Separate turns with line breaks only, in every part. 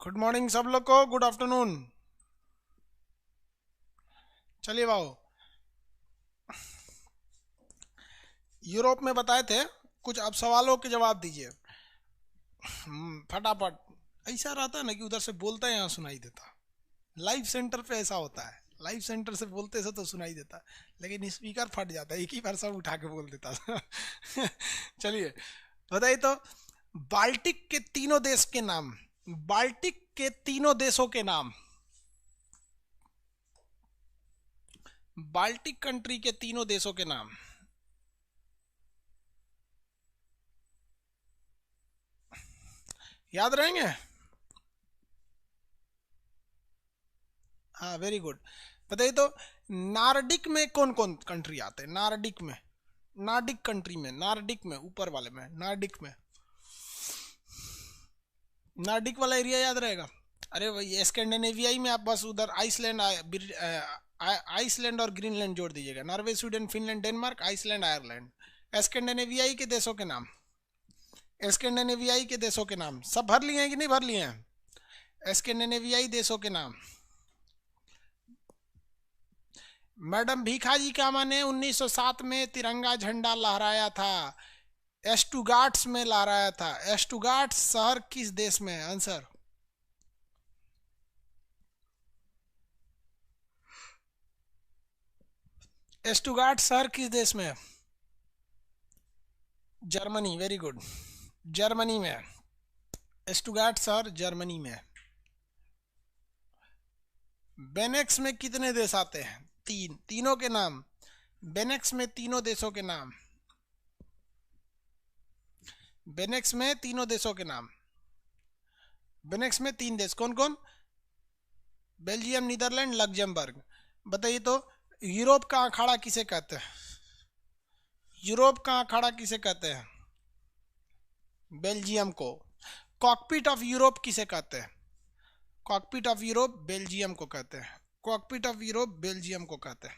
Good morning सब लोग को, गुड आफ्टरनून। चलिए भाओ, यूरोप में बताए थे कुछ, अब सवालों के जवाब दीजिए। फटाफट। ऐसा रहता है ना कि उधर से बोलता है यहाँ सुनाई देता। लाइव सेंटर पे ऐसा होता है, लाइव सेंटर से बोलते से तो सुनाई देता, लेकिन स्पीकर फट जाता है, एक ही बार सब उठा के बोल देता था। चलिए बताइए तो, बाल्टिक के तीनों देश के नाम। बाल्टिक के तीनों देशों के नाम। बाल्टिक कंट्री के तीनों देशों के नाम। याद रहेंगे? हाँ, वेरी गुड। बताइए तो, नार्डिक में कौन कौन कंट्री आते हैं? नार्डिक में, नार्डिक कंट्री में, नार्डिक में, ऊपर वाले में, नार्डिक में। नार्डिक वाला एरिया याद रहेगा। अरे भाई, स्कैंडिनेवियाई में आप बस उधर आइसलैंड, आइसलैंड और ग्रीनलैंड जोड़ दीजिएगा। Norway, Sweden, Finland, Denmark, Iceland, Ireland. स्कैंडिनेवियाई के देशों के नाम। स्कैंडिनेवियाई के देशों के नाम सब भर लिए हैं कि नहीं भर लिए हैं? स्कैंडिनेवियाई देशों के नाम। मैडम भीखाजी कामा ने 1907 में तिरंगा झंडा लहराया था। एस्टुगाट्स में लहराया था। एस्टुगाट्स शहर किस देश में है? आंसर। एस्टुगाट्स शहर किस देश में है? Germany, very good. जर्मनी में है। एस्टुगाट शहर जर्मनी में है। बेनेक्स में कितने देश आते हैं? तीन। तीनों के नाम। बेनेक्स में तीनों देशों के नाम। बेनेक्स में तीनों देशों के नाम। बेनेक्स में तीन देश कौन कौन? Belgium, Netherlands, Luxembourg. बताइए तो, यूरोप का अखाड़ा किसे कहते हैं? यूरोप का अखाड़ा किसे कहते हैं? बेल्जियम को। कॉकपिट ऑफ यूरोप किसे कहते हैं? कॉकपिट ऑफ यूरोप बेल्जियम को कहते हैं। कॉकपिट ऑफ यूरोप बेल्जियम को कहते हैं,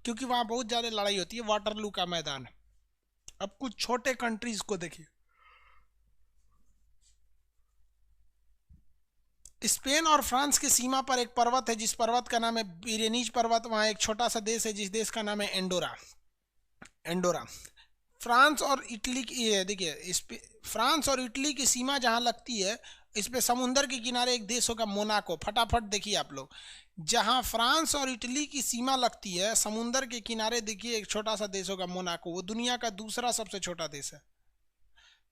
क्योंकि वहां बहुत ज्यादा लड़ाई होती है। वाटरलू का मैदान। अब कुछ छोटे कंट्रीज को देखिए। स्पेन और फ्रांस की सीमा पर एक पर्वत है, जिस पर्वत का नाम है पिरेनीज पर्वत। वहां एक छोटा सा देश है जिस देश का नाम है एंडोरा। एंडोरा। फ्रांस और इटली की, ये देखिए, इस पे फ्रांस और इटली की सीमा जहां लगती है, इस पे समुंदर के किनारे एक देश होगा मोनाको। फटाफट देखिए आप लोग, जहां फ्रांस और इटली की सीमा लगती है समुंदर के किनारे, देखिए एक छोटा सा देश होगा मोनाको। वो दुनिया का दूसरा सबसे छोटा देश है।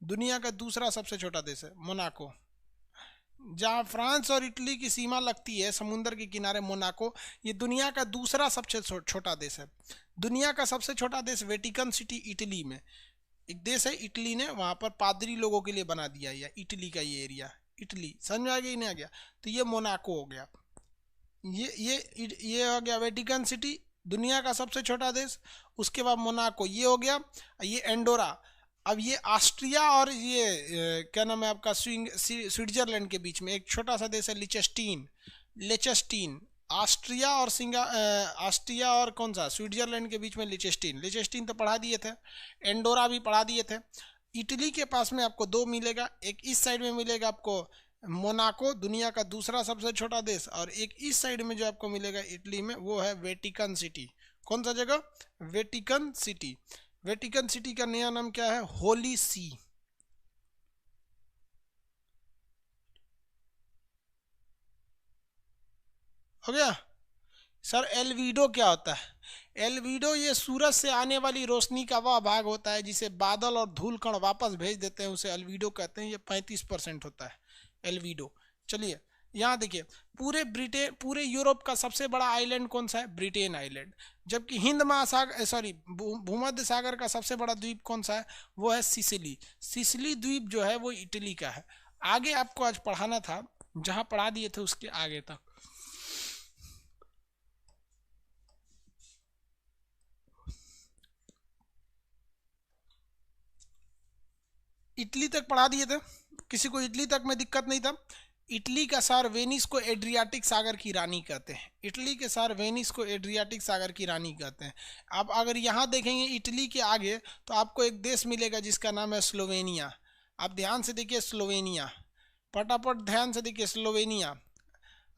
दुनिया का दूसरा सबसे छोटा देश है मोनाको। जहां फ्रांस और इटली की सीमा लगती है समुंदर के किनारे, मोनाको। ये दुनिया का दूसरा सबसे छोटा देश है। दुनिया का सबसे छोटा देश वेटिकन सिटी, इटली में एक देश है। इटली ने वहां पर पादरी लोगों के लिए बना दिया है इटली का ये एरिया। इटली समझ में आ गया? नहीं आ गया? तो ये मोनाको हो गया। ये हो गया वेटिकन सिटी, दुनिया का सबसे छोटा देश। उसके बाद मोनाको ये हो गया। ये एंडोरा। अब ये ऑस्ट्रिया और ये क्या नाम है आपका, स्विट्जरलैंड के बीच में एक छोटा सा देश है लिचेस्टीन। लिचेस्टीन। ऑस्ट्रिया और ऑस्ट्रिया और कौन सा, स्विट्जरलैंड के बीच में लिचेस्टीन। लिचेस्टीन तो पढ़ा दिए थे। एंडोरा भी पढ़ा दिए थे। इटली के पास में आपको दो मिलेगा, एक इस साइड में मिलेगा आपको मोनाको, दुनिया का दूसरा सबसे छोटा देश, और एक इस साइड में जो आपको मिलेगा इटली में, वो है वेटिकन सिटी। कौन सा जगह? Vatican city. वेटिकन सिटी का नया नाम क्या है? होली सी। हो गया सर। एल्विडो क्या होता है? एल्विडो ये सूरज से आने वाली रोशनी का वह भाग होता है जिसे बादल और धूल कण वापस भेज देते हैं, उसे एल्विडो कहते हैं। ये 35% होता है एल्विडो। चलिए यहाँ देखिए, पूरे यूरोप का सबसे बड़ा आइलैंड कौन सा है? Britain island. जबकि हिंद महासागर, सॉरी, भूमध्य सागर का सबसे बड़ा द्वीप कौन सा है? वो है सिसिली। सिसिली द्वीप जो है वो इटली का है। आगे आपको आज पढ़ाना था, जहां पढ़ा दिए थे उसके आगे तक। इटली तक पढ़ा दिए थे, किसी को इटली तक में दिक्कत नहीं था। इटली का शहर वेनिस को एड्रियाटिक सागर की रानी कहते हैं। इटली के शहर वेनिस को एड्रियाटिक सागर की रानी कहते हैं। अब अगर यहाँ देखेंगे इटली के आगे, तो आपको एक देश मिलेगा जिसका नाम है स्लोवेनिया। आप ध्यान से देखिए, स्लोवेनिया। फटाफट ध्यान से देखिए, स्लोवेनिया।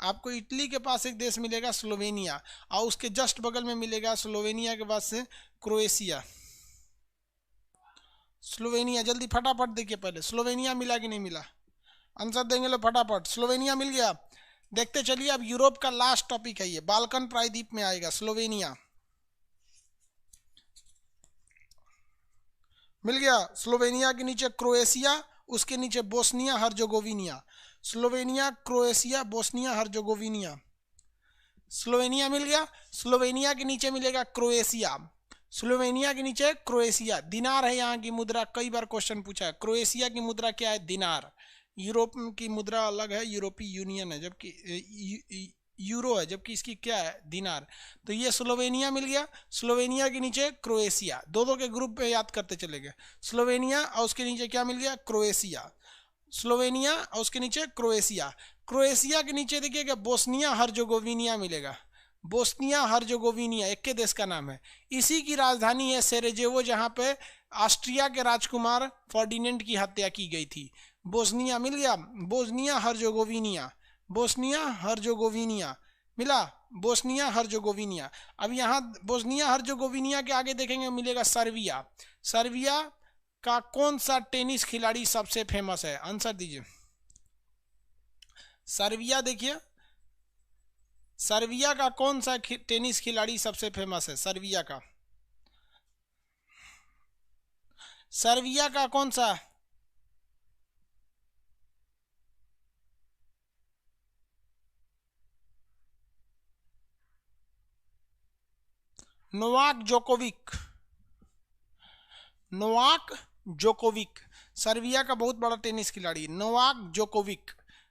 आपको इटली के पास एक देश मिलेगा स्लोवेनिया, और उसके जस्ट बगल में मिलेगा स्लोवेनिया के बाद से क्रोएशिया। स्लोवेनिया, जल्दी फटाफट देखिए, पहले स्लोवेनिया मिला कि नहीं मिला, आंसर देंगे लो फटाफट। स्लोवेनिया मिल गया। देखते चलिए, अब यूरोप का लास्ट टॉपिक है ये, बाल्कन प्रायद्वीप में आएगा स्लोवेनिया। मिल गया। स्लोवेनिया के नीचे क्रोएशिया, उसके नीचे Bosnia Herzegovina. Slovenia, Croatia, Bosnia Herzegovina. Slovenia मिल गया। स्लोवेनिया के नीचे मिलेगा क्रोएशिया। स्लोवेनिया के नीचे क्रोएशिया। दिनार है यहाँ की मुद्रा, कई बार क्वेश्चन पूछा है। क्रोएशिया की मुद्रा क्या है? दिनार। यूरोप की मुद्रा अलग है, यूरोपीय यूनियन है, जबकि यूरो है, जबकि इसकी क्या है? दिनार। तो ये स्लोवेनिया मिल गया। स्लोवेनिया के नीचे क्रोएशिया, दो के ग्रुप में याद करते चले गए। स्लोवेनिया और उसके नीचे क्या मिल गया? क्रोएशिया। स्लोवेनिया और उसके नीचे क्रोएशिया। क्रोएशिया के नीचे देखिएगा बोस्निया हर्जेगोविनिया मिलेगा। बोस्निया हर्जेगोविनिया एक के देश का नाम है। इसी की राजधानी है सेरेजेवो, जहां पे ऑस्ट्रिया के राजकुमार फर्डिनेंड की हत्या की गई थी। बोस्निया मिल गया। बोस्निया हर्जेगोविनिया, बोस्निया हर्जेगोविनिया मिला। बोस्निया हर्जेगोविनिया। अब यहाँ बोस्निया हर्जेगोविनिया के आगे देखेंगे मिलेगा सर्बिया। सर्बिया का कौन सा टेनिस खिलाड़ी सबसे फेमस है? आंसर दीजिए। सर्बिया, देखिए सर्बिया का कौन सा टेनिस खिलाड़ी सबसे फेमस है? सर्बिया का, सर्बिया का कौन सा? Novak Djokovic. Novak Djokovic Serbia का बहुत बड़ा टेनिस खिलाड़ी, नोवाक जोकोविक।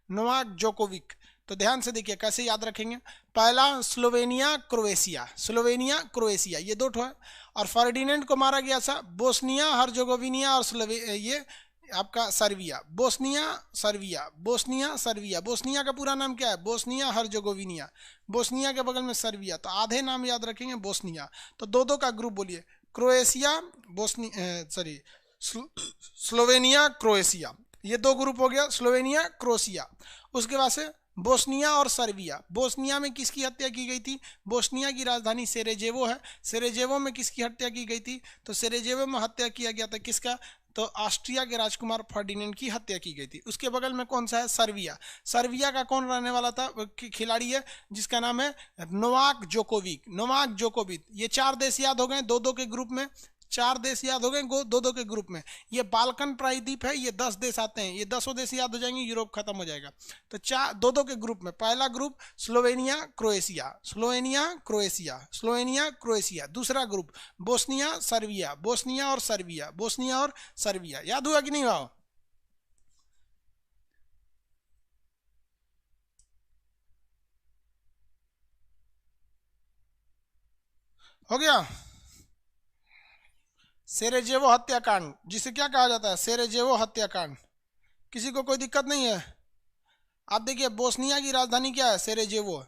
Novak Djokovic. तो ध्यान से देखिए कैसे याद रखेंगे। पहला स्लोवेनिया क्रोएशिया, स्लोवेनिया क्रोएशिया ये दो ठो है। और फर्डिनेंड को मारा गया था बोस्निया हर्जेगोविनिया और ये आपका Serbia. Bosnia Serbia, Bosnia Serbia. Bosnia का पूरा नाम क्या है? बोस्निया हर्जेगोविनिया। बोस्निया के बगल में सर्बिया, तो आधे नाम याद रखेंगे बोस्निया। तो दो का ग्रुप बोलिए, क्रोएशिया सॉरी स्लोवेनिया क्रोएशिया, ये दो ग्रुप हो गया, स्लोवेनिया क्रोएशिया। उसके बाद से बोस्निया और सर्बिया। बोस्निया में किसकी हत्या की गई थी? बोस्निया की राजधानी सेरेजेवो है। सेरेजेवो में किसकी हत्या की गई थी? तो सेरेजेवो में हत्या किया गया था किसका? तो ऑस्ट्रिया के राजकुमार फर्डिनेंड की हत्या की गई थी। उसके बगल में कौन सा है? सर्बिया। सर्बिया का कौन रहने वाला था? खिलाड़ी है जिसका नाम है नोवाक जोकोविक। Novak Djokovic. ये चार देश याद हो गए दो के ग्रुप में, चार देश याद हो गए दो के ग्रुप में। ये बाल्कन प्रायद्वीप है, ये 10 देश आते हैं, ये 10 देश याद हो जाएंगे, यूरोप खत्म हो जाएगा। तो दो के ग्रुप में पहला group Slovenia Croatia, Slovenia Croatia, Slovenia Croatia. दूसरा ग्रुप बोस्निया सर्बिया, बोस्निया और सर्बिया, बोस्निया और सर्बिया। याद हुआ कि नहीं हुआ? हो गया। सेरेजेवो हत्याकांड, जिसे क्या कहा जाता है? सेरेजेवो हत्याकांड। किसी को कोई दिक्कत नहीं है? आप देखिए बोस्निया की राजधानी क्या है? सेरेजेवो।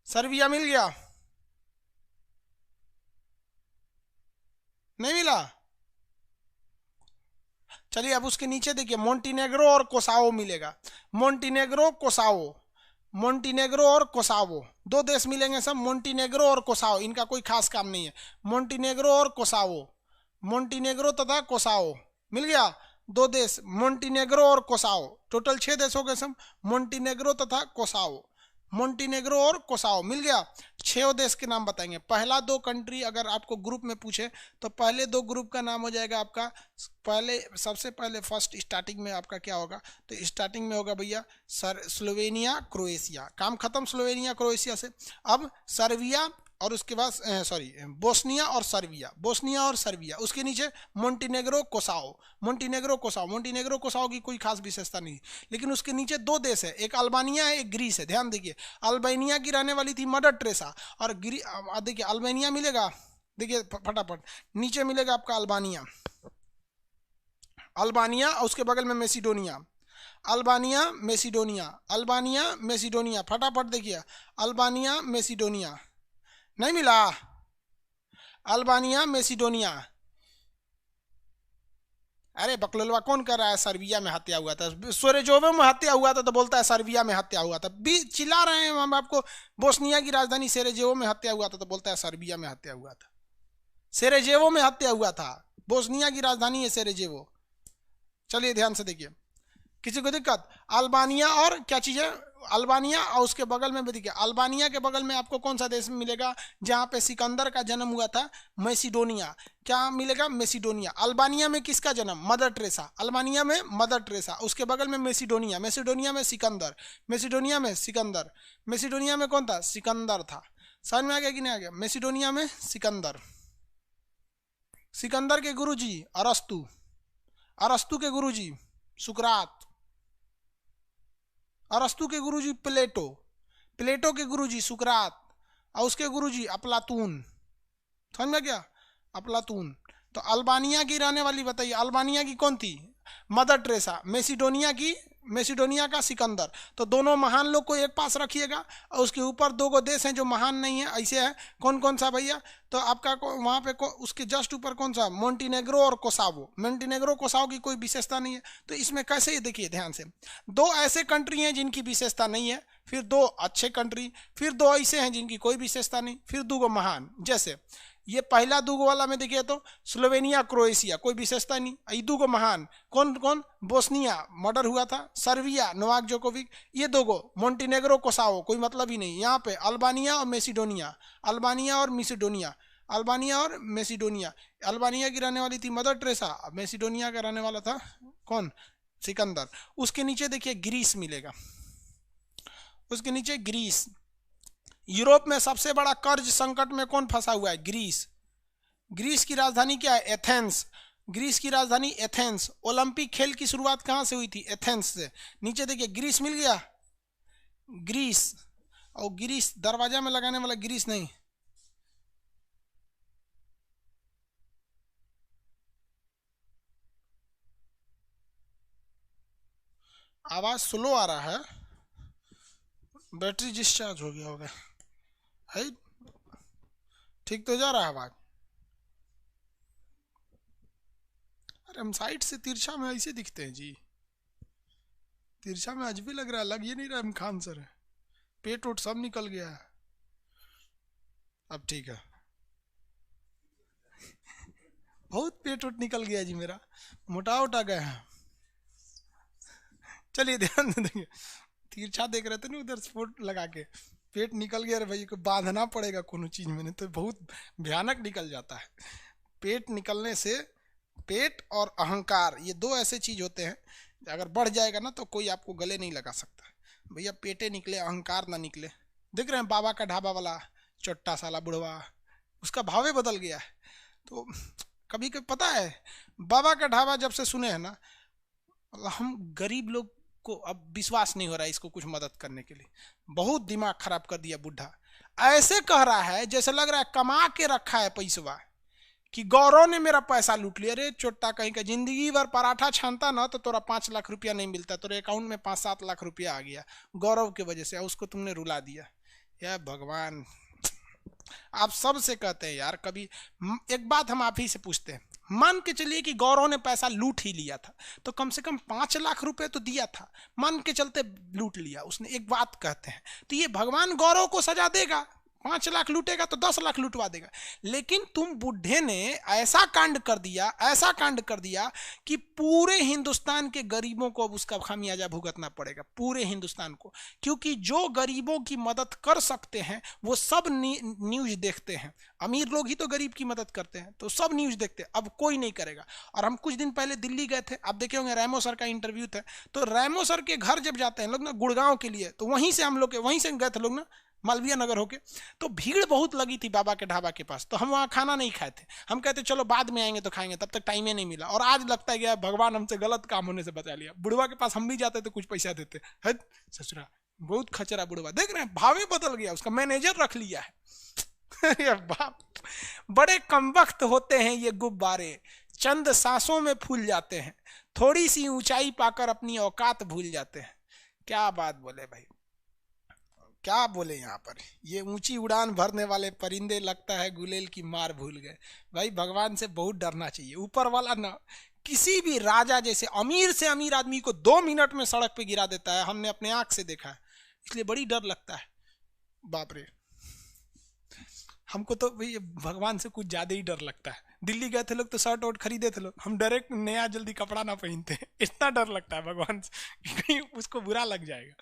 सर्बिया मिल गया? नहीं मिला? चलिए अब उसके नीचे देखिए मोंटीनेग्रो और कोसावो मिलेगा। मोंटीनेग्रो कोसावो, मोंटीनेग्रो और कोसावो दो देश मिलेंगे सब। मोंटीनेग्रो और कोसावो, इनका कोई खास काम नहीं है। मोंटीनेग्रो और कोसावो, मोंटीनेग्रो तथा कोसावो मिल गया। दो देश मोंटीनेग्रो और कोसावो, टोटल 6 देश हो गए सब। मोंटीनेग्रो तथा कोसावो, मोंटीनेग्रो और कोसावो मिल गया। 6 देश के नाम बताएंगे। पहला दो कंट्री अगर आपको ग्रुप में पूछे तो पहले दो ग्रुप का नाम हो जाएगा आपका, पहले सबसे पहले फर्स्ट स्टार्टिंग में आपका क्या होगा? तो स्टार्टिंग में होगा भैया स्लोवेनिया क्रोएशिया, काम खत्म स्लोवेनिया क्रोएशिया से। अब सर्बिया और उसके बाद बोस्निया और सर्बिया, बोस्निया और सर्बिया। उसके नीचे मोंटीनेग्रो कोसावो, मोंटीनेग्रो कोसावो। मोंटीनेग्रो कोसावो की कोई खास विशेषता नहीं, लेकिन उसके नीचे दो देश है, एक अल्बानिया है, एक ग्रीस है। ध्यान देखिए, अल्बानिया की रहने वाली थी मदर ट्रेसा, और देखिए अल्बानिया मिलेगा, देखिए फटाफट नीचे मिलेगा आपका अल्बानिया, अल्बानिया और उसके बगल में Macedonia, Albania Macedonia, Albania Macedonia. फटाफट देखिए अल्बानिया मेसिडोनिया। नहीं मिला? अल्बानिया मेसिडोनिया, अरे बकलोलवा कौन कर रहा है, सर्बिया में हत्या हुआ था, सोरेजोवो में हत्या हुआ था तो बोलता है सर्बिया में हत्या हुआ था। चिल्ला रहे हैं हम आपको, बोस्निया की राजधानी सेरेजेवो में हत्या हुआ था तो बोलता है सर्बिया में हत्या हुआ था। सेरेजेवो में हत्या हुआ था, बोस्निया की राजधानी है सेरेजेवो। चलिए ध्यान से देखिए, किसी को दिक्कत? अल्बानिया और क्या चीज है, अल्बानिया और उसके बगल में भी देखिए, अल्बानिया के बगल में आपको कौन सा देश मिलेगा जहां पे सिकंदर का जन्म हुआ था? मैसिडोनिया। क्या मिलेगा? मैसिडोनिया। अल्बानिया में किसका जन्म? Mother Teresa. अल्बानिया में मदर टेरेसा, उसके बगल में मैसिडोनिया, मैसिडोनिया में सिकंदर, मैसिडोनिया में सिकंदर, मैसिडोनिया में कौन था? सिकंदर था। समझ में आ गया कि नहीं आ गया? मैसिडोनिया में सिकंदर। सिकंदर के गुरुजी अरस्तु, अरस्तु के गुरुजी सुकरात, अरस्तु के गुरुजी प्लेटो, प्लेटो के गुरुजी सुकरात, और उसके गुरुजी अफलातून। समझ में क्या? अफलातून। तो अल्बानिया की रहने वाली बताइए, अल्बानिया की कौन थी? Mother Teresa. मैसिडोनिया की, मैसिडोनिया का सिकंदर। तो दोनों महान लोग को एक पास रखिएगा, और उसके ऊपर दो गो देश हैं जो महान नहीं है, ऐसे है। कौन कौन सा भैया? तो आपका वहां पे उसके जस्ट ऊपर कौन सा? मोंटीनेग्रो और कोसावो। मोंटीनेग्रो कोसावो की कोई विशेषता नहीं है। तो इसमें कैसे ही देखिए ध्यान से, दो ऐसे कंट्री हैं जिनकी विशेषता नहीं है, फिर दो अच्छे कंट्री, फिर दो ऐसे हैं जिनकी कोई विशेषता नहीं, फिर दो गो महान। जैसे ये पहला दूगो वाला में देखिए तो स्लोवेनिया क्रोएशिया, कोई विशेषता नहीं। ये दूगो महान कौन कौन? बोस्निया मर्डर हुआ था, सर्बिया नोवाक जोकोविक, ये दोगो मोंटीनेग्रो कोसावो, कोई मतलब ही नहीं। यहाँ पे अल्बानिया और मैसिडोनिया, अल्बानिया और मैसिडोनिया, अल्बानिया और मैसिडोनिया। अल्बानिया की रहने वाली थी मदर टेरेसा, मैसिडोनिया का रहने वाला था कौन? सिकंदर। उसके नीचे देखिए ग्रीस मिलेगा, उसके नीचे ग्रीस। यूरोप में सबसे बड़ा कर्ज संकट में कौन फंसा हुआ है? ग्रीस। ग्रीस की राजधानी क्या है? एथेंस। ग्रीस की राजधानी एथेंस। ओलंपिक खेल की शुरुआत कहां से हुई थी? एथेंस से। नीचे देखिए ग्रीस मिल गया, ग्रीस। और ग्रीस दरवाजा में लगाने वाला ग्रीस नहीं, आवाज स्लो आ रहा है, बैटरी डिस्चार्ज हो गया होगा। है ठीक तो जा रहा है आवाज? अरे हम साइड से तिरछा में ऐसे दिखते हैं जी, तिरछा में आज भी लग रहा है, लग ये नहीं रहा हम खान सर है। पेट उठ सब निकल गया है। अब ठीक है, बहुत पेट उठ निकल गया जी मेरा, मोटा उटा गया है। चलिए ध्यान से देखिए, तिरछा देख रहे थे ना उधर स्पोर्ट लगा के, पेट निकल गया। अरे भाई को बांधना पड़ेगा कोनो चीज में, नहीं तो बहुत भयानक निकल जाता है। पेट निकलने से, पेट और अहंकार ये दो ऐसे चीज होते हैं, अगर बढ़ जाएगा ना तो कोई आपको गले नहीं लगा सकता। भैया पेटे निकले, अहंकार ना निकले। देख रहे हैं बाबा का ढाबा वाला चोट्टा साला बुढ़वा, उसका भावे बदल गया है। तो कभी कभी पता है, बाबा का ढाबा जब से सुने हैं ना, हम गरीब लोग को अब विश्वास नहीं हो रहा है इसको कुछ मदद करने के लिए। बहुत दिमाग खराब कर दिया बुढ़ा, ऐसे कह रहा है जैसे लग रहा है कमा के रखा है पैसवा, कि गौरव ने मेरा पैसा लूट लिया। अरे चोट्टा कहीं का, जिंदगी भर पराठा छानता ना तो तोरा 5 लाख रुपया नहीं मिलता, तेरे अकाउंट में 5-7 लाख रुपया आ गया गौरव की वजह से, उसको तुमने रुला दिया। या भगवान, आप सब से कहते हैं यार, कभी एक बात हम आप ही से पूछते हैं, मान के चलिए कि गौरव ने पैसा लूट ही लिया था, तो कम से कम 5 लाख रुपए तो दिया था, मान के चलते लूट लिया उसने, एक बात कहते हैं, तो ये भगवान गौरव को सजा देगा? 5 लाख लूटेगा तो 10 लाख लुटवा देगा। लेकिन तुम बुढ़े ने ऐसा कांड कर दिया, ऐसा कांड कर दिया कि पूरे हिंदुस्तान के गरीबों को अब उसका खामियाजा भुगतना पड़ेगा, पूरे हिंदुस्तान को। क्योंकि जो गरीबों की मदद कर सकते हैं वो सब न्यूज देखते हैं, अमीर लोग ही तो गरीब की मदद करते हैं, तो सब न्यूज देखते हैं, अब कोई नहीं करेगा। और हम कुछ दिन पहले दिल्ली गए थे, आप देखे होंगे रैमो सर का इंटरव्यू था, तो रैमो सर के घर जब जाते हैं लोग ना गुड़गांव के लिए, तो वहीं से हम लोग के, वहीं से गए थे लोग ना मालवीय नगर होके, तो भीड़ बहुत लगी थी बाबा के ढाबा के पास, तो हम वहाँ खाना नहीं खाए थे, हम कहते चलो बाद में आएंगे तो खाएंगे, तब तक टाइम ही नहीं मिला। और आज लगता है कि भगवान हमसे गलत काम होने से बचा लिया। बुढ़वा के पास हम भी जाते तो कुछ पैसा देते, है ससुरा बहुत खचरा बुढ़वा, देख रहे हैं भावे बदल गया, उसका मैनेजर रख लिया है। बाप, बड़े कमबख्त होते हैं ये गुब्बारे, चंद सांसों में फूल जाते हैं, थोड़ी सी ऊंचाई पाकर अपनी औकात भूल जाते हैं। क्या बात बोले भाई, क्या बोले यहाँ पर, ये ऊंची उड़ान भरने वाले परिंदे लगता है गुलेल की मार भूल गए। भाई भगवान से बहुत डरना चाहिए, ऊपर वाला ना किसी भी राजा जैसे अमीर से अमीर आदमी को 2 मिनट में सड़क पे गिरा देता है, हमने अपने आंख से देखा है, इसलिए बड़ी डर लगता है। बाप रे, हमको तो भाई भगवान से कुछ ज्यादा ही डर लगता है। दिल्ली गए थे लोग तो शर्ट वोट खरीदे थे लोग, हम डायरेक्ट नया जल्दी कपड़ा ना पहनते, इतना डर लगता है भगवान से कि कहीं उसको बुरा लग जाएगा।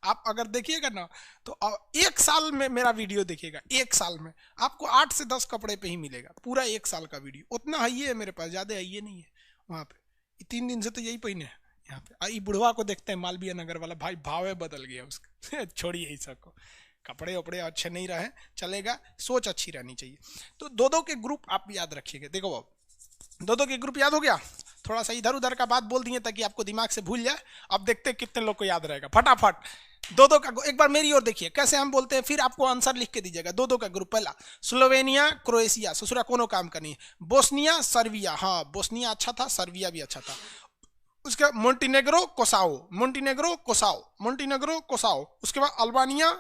आप अगर देखिएगा ना तो 1 साल में मेरा वीडियो देखिएगा, 1 साल में आपको 8 से 10 कपड़े पे ही मिलेगा, पूरा 1 साल का वीडियो। उतना है ये है मेरे पास, ज्यादा है ये नहीं है। वहां पे 3 दिन से तो यही पहने हैं। यहाँ पे ये बुढ़वा को देखते हैं मालवीय नगर वाला, भाई भावे बदल गया उसका छोड़िए इस सबको, कपड़े वपड़े अच्छे नहीं रहे चलेगा, सोच अच्छी रहनी चाहिए। तो 2-2 के ग्रुप आप याद रखिएगा। देखो अब 2-2 के ग्रुप याद हो गया, थोड़ा सा इधर उधर का बात बोल दिए ताकि आपको दिमाग से भूल जाए। अब देखते हैं कितने लोग को याद रहेगा फटाफट। 2-2 का एक बार मेरी ओर देखिए कैसे हम बोलते हैं, फिर आपको आंसर लिख के दीजिएगा। 2-2 का ग्रुप, पहला स्लोवेनिया क्रोएशिया, ससुरा कोनो काम का नहीं। बोस्निया सर्बिया, हाँ बोस्निया अच्छा था, सर्बिया भी अच्छा था। उसके मोंटीनेग्रो कोसाओ, मोंटीनेग्रो कोसाओ, मोंटीनेग्रो कोसाओ। उसके बाद अल्बानिया,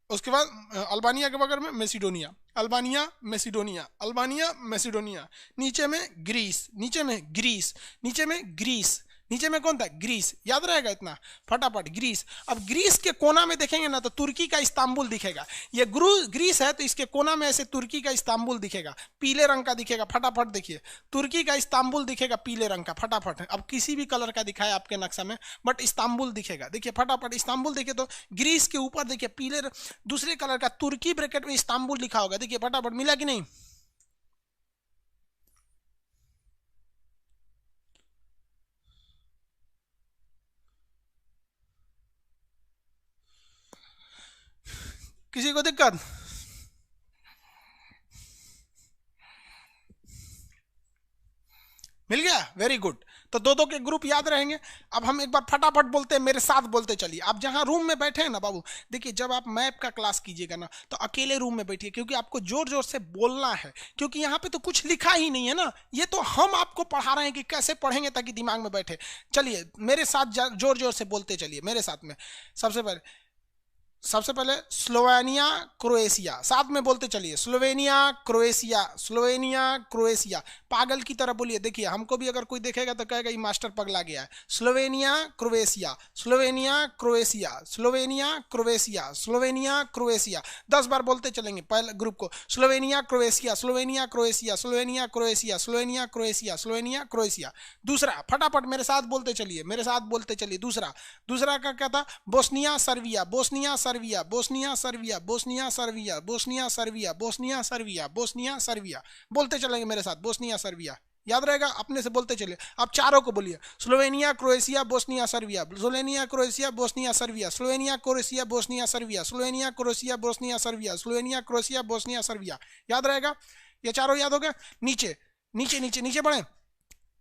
उसके बाद अल्बानिया के बगल में Macedonia, Albania Macedonia, Albania Macedonia. नीचे में ग्रीस, नीचे में ग्रीस, नीचे में ग्रीस, नीचे में कौन था, ग्रीस। याद रहेगा इतना फटाफट, ग्रीस। अब ग्रीस के कोना में देखेंगे ना तो तुर्की का इस्तांबुल दिखेगा। ये ग्रीस है तो इसके कोना में ऐसे तुर्की का इस्तांबुल दिखेगा, पीले रंग का दिखेगा। फटाफट देखिए, तुर्की का इस्तांबुल दिखेगा पीले रंग का, फटाफट। अब किसी भी कलर का दिखाए आपके नक्शा में, बट इस्तांबुल दिखेगा। देखिए फटाफट इस्तांबुल देखिए, तो ग्रीस के ऊपर देखिए पीले दूसरे कलर का तुर्की ब्रैकेट में इस्तांबुल लिखा होगा। देखिए फटाफट मिला कि नहीं। किसी को दिक्कत? मिल गया, वेरी गुड। तो 2-2 के ग्रुप याद रहेंगे। अब हम एक बार फटाफट बोलते हैं, मेरे साथ बोलते चलिए। आप जहां रूम में बैठे हैं ना बाबू, देखिए जब आप मैप का क्लास कीजिएगा ना तो अकेले रूम में बैठिए, क्योंकि आपको जोर जोर से बोलना है, क्योंकि यहाँ पे तो कुछ लिखा ही नहीं है ना। ये तो हम आपको पढ़ा रहे हैं कि कैसे पढ़ेंगे ताकि दिमाग में बैठे। चलिए मेरे साथ जोर जोर से बोलते चलिए मेरे साथ में। सबसे पहले स्लोवेनिया क्रोएशिया, साथ में बोलते चलिए, स्लोवेनिया क्रोएशिया, स्लोवेनिया क्रोएशिया। पागल की तरह बोलिए। देखिए हमको भी अगर कोई देखेगा तो कहेगा ये मास्टर पगला गया है। Slovenia Croatia, Slovenia Croatia, Slovenia Croatia, Slovenia Croatia. 10 बार बोलते चलेंगे पहले ग्रुप को, Slovenia Croatia, Slovenia Croatia, Slovenia Croatia, Slovenia Croatia, Slovenia Croatia. दूसरा फटाफट मेरे साथ बोलते चलिए, मेरे साथ बोलते चलिए। दूसरा का क्या था, Bosnia Serbia, Bosnia Serbia, Bosnia Serbia, Bosnia Serbia, Bosnia Serbia, Bosnia Serbia, Bosnia Serbia. बोलते चलेंगे मेरे साथ, बोस्निया सर्बिया। याद रहेगा, अपने से बोलते चलिए। आप चारों को बोलिए, Slovenia Croatia Bosnia Serbia, Slovenia Croatia Bosnia Serbia, Slovenia Croatia Bosnia Serbia, Slovenia Croatia Bosnia Serbia, Slovenia Croatia Bosnia Serbia. याद रहेगा, ये चारों याद हो गए। नीचे नीचे नीचे नीचे बढ़े,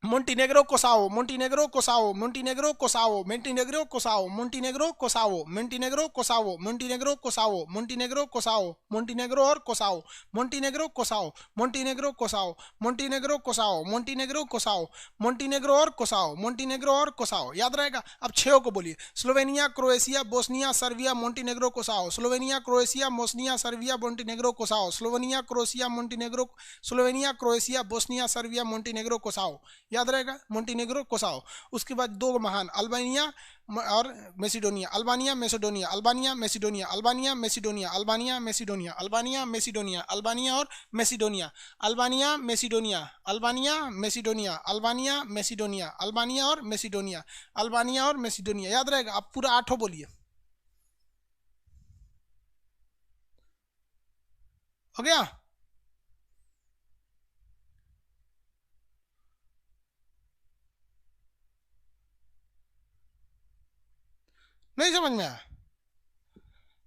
मोंटीनेग्रो कोसाओ, मोंटीनेग्रो कोसाओ, मोंटीनेग्रो कोसाओ, मोंटीनेग्रो कोसाओ, मोंटीनेग्रो कोसाओ, मोंटीनेग्रो कोसाओ, मोंटीनेग्रो कोसाओ, मोंटीनेग्रो कोसाओ, मोंटीनेग्रो और कोसाओ, मोंटीनेग्रो कोसाओ, मोंटीनेग्रो कोसाओ, मोंटीनेग्रो कोसाओ, मोंटीनेग्रो कोसाओ, मोंटीनेग्रो और कोसाओ, मोंटीनेग्रो और कोसाओ। याद रहेगा। अब 6 को बोलिए, Slovenia Croatia Bosnia Serbia Montenegro Kosovo, Slovenia Croatia Bosnia Serbia Montenegro Kosovo, Slovenia Croatia Montenegro, Slovenia Croatia Bosnia Serbia Montenegro Kosovo. याद रहेगा, मोंटीनेग्रो कोसाओ। उसके बाद 2 महान, अल्बानिया और Macedonia, Albania Macedonia, Albania Macedonia, Albania Macedonia, Albania Macedonia, Albania Macedonia, Albania और Macedonia, Albania Macedonia, Albania Macedonia, Albania Macedonia, Albania और Macedonia, Albania और Macedonia. याद रहेगा। आप पूरा 8 बोलिए, हो गया। नहीं समझ में आया?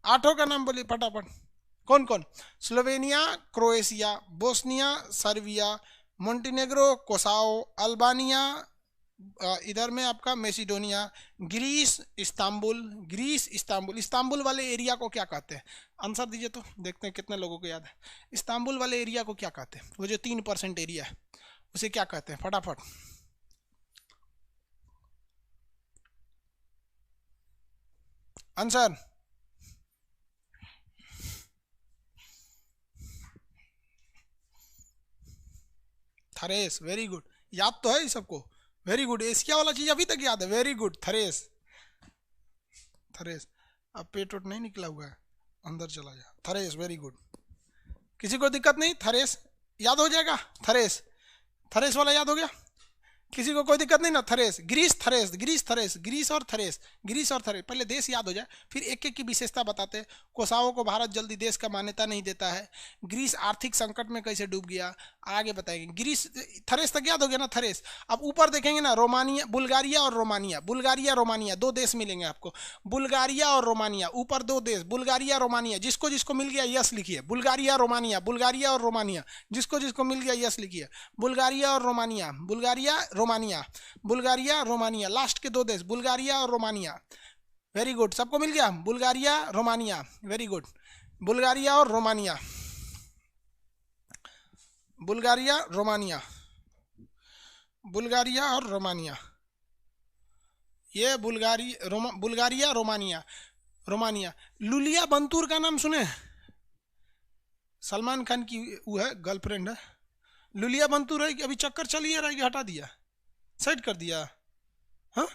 8 का नाम बोलिए फटाफट। कौन कौन? Slovenia Croatia, Bosnia Serbia, Montenegro Kosovo, Albania, इधर में आपका Macedonia, Greece Istanbul, Greece Istanbul. Istanbul वाले एरिया को क्या कहते हैं? आंसर दीजिए तो देखते हैं कितने लोगों को याद है। इस्तांबुल वाले एरिया को क्या कहते हैं? वो जो 3% एरिया है उसे क्या कहते हैं? फटाफट आंसर। Thrace, very good. याद तो है सबको। वेरी गुड, एशिया वाला चीज अभी तक याद है, वेरी गुड। Thrace, Thrace. अब पेट वोट नहीं निकला हुआ है, अंदर चला जा। Thrace, very good. किसी को दिक्कत नहीं, थरेस याद हो जाएगा। थरेस, थरेस वाला याद हो गया, किसी को कोई दिक्कत नहीं ना। Thrace, Greece, Thrace, Greece, Thrace, Greece और थरेस, ग्रीस और थरेस। पहले देश याद हो जाए, फिर एक एक की विशेषता बताते हैं। कोसावो को भारत जल्दी देश का मान्यता नहीं देता है। ग्रीस आर्थिक संकट में कैसे डूब गया, आगे बताएंगे। ग्रीस, थरेस तक याद हो गया ना, थरेस। अब ऊपर देखेंगे ना, रोमानिया, बुल्गारिया और रोमानिया, बुल्गारिया रोमानिया, दो देश मिलेंगे आपको। बुल्गारिया और रोमानिया, ऊपर दो देश, बुल्गारिया रोमानिया। जिसको जिसको मिल गया यस लिखिए, बुल्गारिया रोमानिया, बुल्गारिया और रोमानिया। जिसको जिसको मिल गया यस लिखिए, बुल्गारिया और Romania, Bulgaria Romania, Bulgaria Romania. Last के दो देश, बुल्गारिया और रोमानिया। वेरी गुड, सबको मिल गया, Bulgaria Romania, very good. Bulgaria और रोमानिया, बुल्गारिया रोमानिया, बुल्गारिया और रोमानिया। ये बुल्गारिया रोमानिया, रोमानिया। लुलिया बंतूर का नाम सुने? सलमान खान की वो है, गर्लफ्रेंड है। लुलिया बंतूर है कि अभी चक्कर चल ही रहा है कि हटा दिया, साइड कर दिया? हाँ,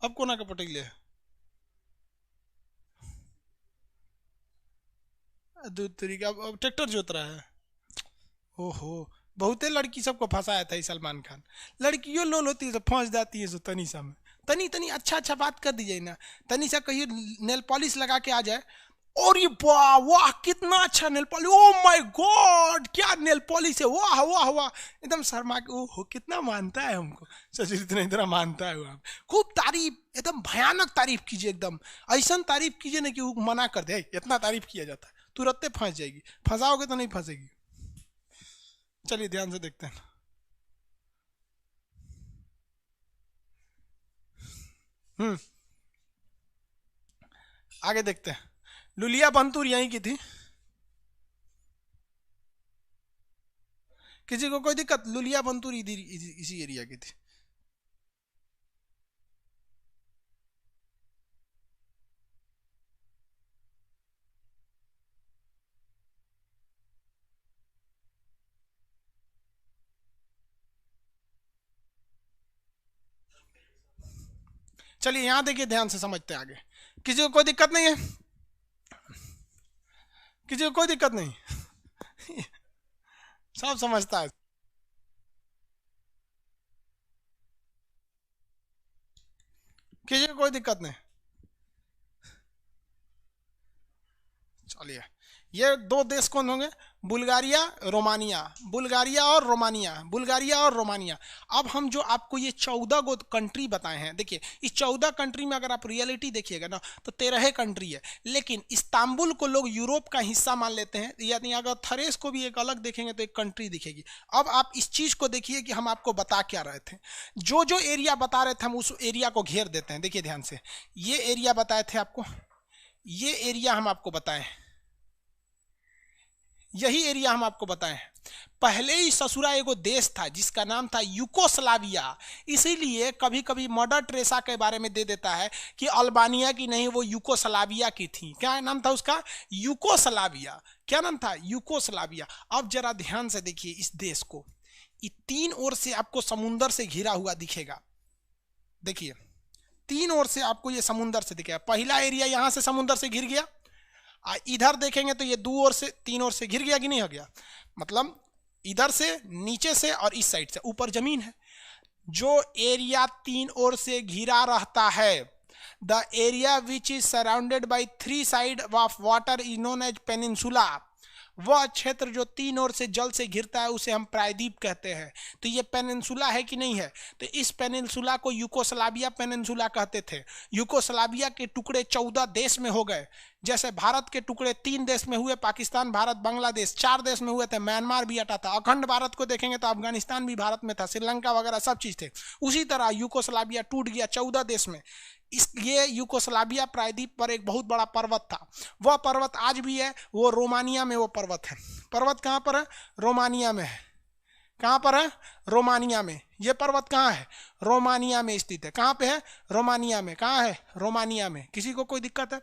अब कोना का पटेले दूध तरीका, अब ट्रैक्टर जोत रहा है। ओहो, बहुते लड़की सबको फंसाया था ये सलमान खान। लड़कियों लोल होती है तो फंस जाती है, सो तनी सा में तनी तनी अच्छा अच्छा बात कर दीजिए ना। तनी सा कहिए नेल पॉलिश लगा के आ जाए, और ये वाह वाह कितना अच्छा nail polish, oh my God क्या नेल पॉलिश है, वाह वाह वाह, एकदम शर्मा के, ओहो कितना मानता है हमको, सचिन इतना इतना मानता है वो। आप खूब तारीफ, एकदम भयानक तारीफ कीजिए, एकदम ऐसा तारीफ कीजिए ना कि वो मना कर दे। इतना तारीफ किया जाता है, तुरंत फंस जाएगी। फंसाओगे तो नहीं फंसेगी। चलिए ध्यान से देखते हैं। हम्म, आगे देखते हैं। लुलिया बंतूर यहीं की थी, किसी को कोई दिक्कत? लुलिया बंतूर इधर इसी एरिया की थी। चलिए यहां देखिए, ध्यान से समझते हैं आगे। किसी को कोई दिक्कत नहीं है, किसी को कोई दिक्कत नहीं सब समझता है। किसी को कोई दिक्कत नहीं। चलिए, ये दो देश कौन होंगे? बुल्गारिया, रोमानिया, बुल्गारिया और रोमानिया, बुल्गारिया और रोमानिया। अब हम जो आपको ये 14 गो कंट्री बताए हैं, देखिए इस 14 कंट्री में अगर आप रियलिटी देखिएगा ना तो 13 कंट्री है, लेकिन इस्तांबुल को लोग यूरोप का हिस्सा मान लेते हैं। यानी अगर थरेस को भी एक अलग देखेंगे तो एक कंट्री दिखेगी। अब आप इस चीज को देखिए कि हम आपको बता क्या रहे थे। जो जो एरिया बता रहे थे हम उस एरिया को घेर देते हैं। देखिए ध्यान से, ये एरिया बताए थे आपको, ये एरिया हम आपको बताए, यही एरिया हम आपको बताए। पहले ही ससुरा एगो देश था जिसका नाम था यूकोस्लाविया। इसीलिए कभी कभी मदर टेरेसा के बारे में दे देता है कि अल्बानिया की नहीं, वो यूकोस्लाविया की थी। क्या नाम था उसका? यूकोस्लाविया। क्या नाम था? यूकोस्लाविया। अब जरा ध्यान से देखिए इस देश को, ये तीन ओर से आपको समुंदर से घिरा हुआ दिखेगा। देखिए तीन ओर से आपको ये समुंदर से दिखेगा। पहला एरिया यहां से समुंदर से घिर गया, इधर देखेंगे तो ये दो ओर से, तीन ओर से घिर गया कि नहीं हो गया? मतलब इधर से, नीचे से और इस साइड से, ऊपर जमीन है। जो एरिया तीन ओर से घिरा रहता है, the area which is surrounded by 3 side of water is known as peninsula. वह क्षेत्र जो तीन ओर से जल से घिरता है उसे हम प्रायद्वीप कहते हैं। तो ये पेनिनसुला है कि नहीं है? तो इस पेनिनसुला को यूकोस्लाविया पेनिनसुला कहते थे। यूकोस्लाविया के टुकड़े 14 देश में हो गए। जैसे भारत के टुकड़े 3 देश में हुए, पाकिस्तान, भारत, बांग्लादेश। 4 देश में हुए थे, म्यांमार भी हटा था। अखंड भारत को देखेंगे तो अफगानिस्तान भी भारत में था, श्रीलंका वगैरह सब चीज थे। उसी तरह यूकोस्लाविया टूट गया 14 देश में। इस ये यूकोस्लाविया प्रायद्वीप पर एक बहुत बड़ा पर्वत था। वह पर्वत आज भी है, वो रोमानिया में वो पर्वत है। पर्वत कहाँ पर है? रोमानिया में है। कहाँ पर है? रोमानिया में। ये पर्वत कहाँ है? रोमानिया में स्थित है। कहाँ पे है? रोमानिया में। कहाँ है? रोमानिया में। किसी को कोई दिक्कत है?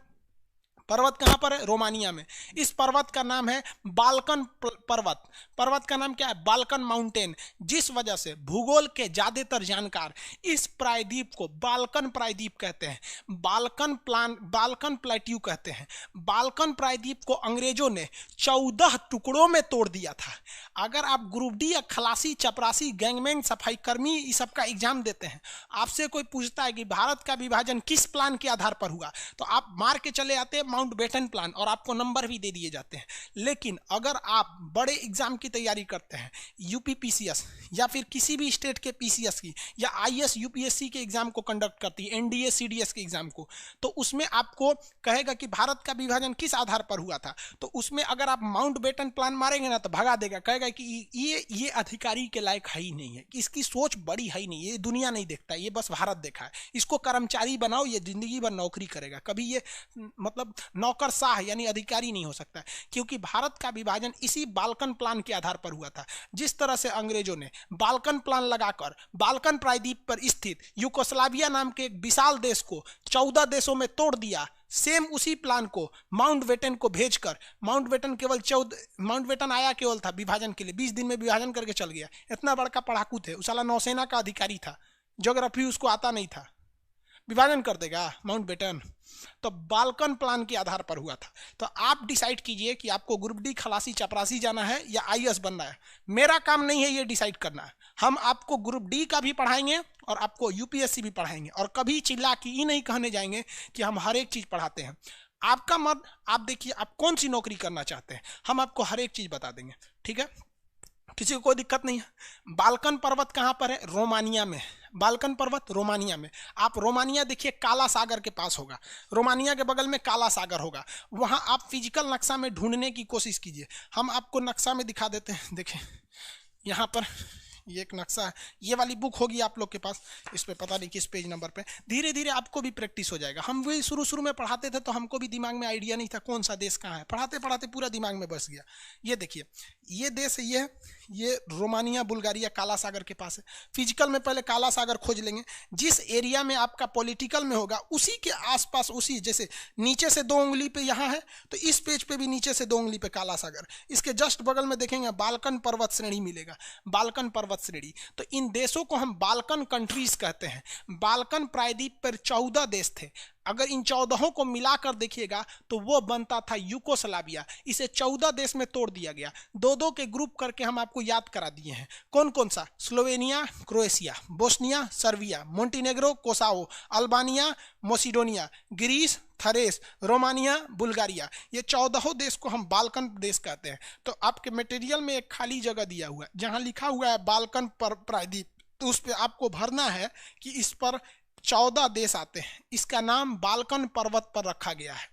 पर्वत कहाँ पर है? रोमानिया में। इस पर्वत का नाम है बाल्कन पर्वत। पर्वत का नाम क्या है? Balkan mountain. जिस वजह से भूगोल के ज्यादातर जानकार इस प्रायद्वीप को बाल्कन प्रायद्वीप कहते हैं, बाल्कन प्लेट्यू कहते हैं। बाल्कन प्रायद्वीप को अंग्रेजों ने 14 टुकड़ों में तोड़ दिया था। अगर आप ग्रुप डी या खलासी, चपरासी, गैंगमैन, सफाई कर्मी इस सब का एग्जाम देते हैं, आपसे कोई पूछता है कि भारत का विभाजन किस प्लान के आधार पर हुआ, तो आप मार के चले आते हैं माउंटबेटन प्लान, और आपको नंबर भी दे दिए जाते हैं। लेकिन अगर आप बड़े एग्जाम की तैयारी करते हैं, यूपी पीसीएस या फिर किसी भी स्टेट के पीसीएस की, या आईएएस यूपीएससी के एग्जाम को कंडक्ट करती है, एनडीए सीडीएस के एग्जाम को, तो उसमें आपको कहेगा कि भारत का विभाजन किस आधार पर हुआ था, तो उसमें अगर आप माउंटबेटन प्लान मारेंगे ना तो भगा देगा, कहेगा कि ये अधिकारी के लायक है ही नहीं है, इसकी सोच बड़ी है ही नहीं, ये दुनिया नहीं देखता, ये बस भारत देखा है, इसको कर्मचारी बनाओ, ये जिंदगी भर नौकरी करेगा, कभी ये मतलब नौकरशाह यानी अधिकारी नहीं हो सकता। क्योंकि भारत का विभाजन इसी बाल्कन प्लान के आधार पर हुआ था। जिस तरह से अंग्रेजों ने बाल्कन प्लान लगाकर बाल्कन प्रायद्वीप पर स्थित यूगोस्लाविया नाम के एक विशाल देश को 14 देशों में तोड़ दिया, सेम उसी प्लान को माउंटबेटन को भेजकर, माउंटबेटन आया केवल था विभाजन के लिए, 20 दिन में विभाजन करके चल गया। इतना बड़का पढ़ाकू थे, उस साला नौसेना का अधिकारी था, ज्योग्राफी उसको आता नहीं था, विभाजन कर देगा माउंटबेटन। तो बाल्कन प्लान के आधार पर हुआ था। तो आप डिसाइड कीजिए कि आपको ग्रुप डी, खलासी, चपरासी जाना है या आईएएस बनना है। मेरा काम नहीं है ये डिसाइड करना। हम आपको ग्रुप डी का भी पढ़ाएंगे और आपको यूपीएससी भी पढ़ाएंगे, और कभी चिल्ला के ही नहीं कहने जाएंगे कि हम हर एक चीज पढ़ाते हैं। आपका मत, आप देखिए आप कौन सी नौकरी करना चाहते हैं, हम आपको हर एक चीज बता देंगे, ठीक है, किसी को कोई दिक्कत नहीं है। बाल्कन पर्वत कहाँ पर है? रोमानिया में। बाल्कन पर्वत रोमानिया में। आप रोमानिया देखिए, काला सागर के पास होगा, रोमानिया के बगल में काला सागर होगा, वहां आप फिजिकल नक्शा में ढूंढने की कोशिश कीजिए। हम आपको नक्शा में दिखा देते हैं, देखिए यहाँ पर ये एक नक्शा है, ये वाली बुक होगी आप लोग के पास, इस पे पता नहीं किस पेज नंबर पे, धीरे धीरे आपको भी प्रैक्टिस हो जाएगा। हम भी शुरू में पढ़ाते थे तो हमको भी दिमाग में आइडिया नहीं था कौन सा देश कहाँ है, पढ़ाते पढ़ाते पूरा दिमाग में बस गया। ये देखिए, ये देश है, ये रोमानिया, बुल्गारिया, काला सागर के पास है। फिजिकल में पहले काला सागर खोज लेंगे, जिस एरिया में आपका पॉलिटिकल में होगा उसी के आसपास, उसी जैसे नीचे से 2 उंगली पे यहाँ है, तो इस पेज पे भी नीचे से 2 उंगली पे काला सागर, इसके जस्ट बगल में देखेंगे बाल्कन पर्वत श्रेणी मिलेगा, बाल्कन पर्वत श्रेणी। तो इन देशों को हम बाल्कन कंट्रीज कहते हैं। बाल्कन प्रायद्वीप पर 14 देश थे, अगर इन 14 को मिलाकर देखिएगा तो वो बनता था यूगोस्लाविया। इसे 14 देश में तोड़ दिया गया, 2-2 के ग्रुप करके हम आपको याद करा दिए हैं। कौन कौन सा? Slovenia, Croatia, Bosnia, Serbia, Montenegro, Kosovo, Albania, Macedonia, Greece, Thrace, Romania, Bulgaria, ये 14 देश को हम बाल्कन देश कहते हैं। तो आपके मटेरियल में एक खाली जगह दिया हुआ है जहां लिखा हुआ है बाल्कन प्रायद्वीप, तो उस पर आपको भरना है कि इस पर 14 देश आते हैं, इसका नाम बाल्कन पर्वत पर रखा गया है,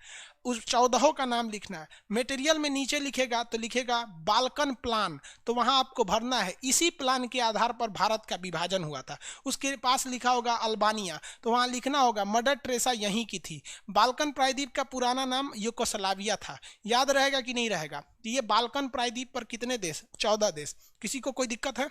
उस 14 का नाम लिखना है। मटेरियल में नीचे लिखेगा तो लिखेगा बाल्कन प्लान, तो वहां आपको भरना है इसी प्लान के आधार पर भारत का विभाजन हुआ था। उसके पास लिखा होगा अल्बानिया, तो वहां लिखना होगा मदर टेरेसा यहीं की थी। बाल्कन प्रायद्वीप का पुराना नाम यूगोस्लाविया था, याद रहेगा कि नहीं रहेगा? तो ये बाल्कन प्रायद्वीप पर कितने देश? 14 देश। किसी को कोई दिक्कत है?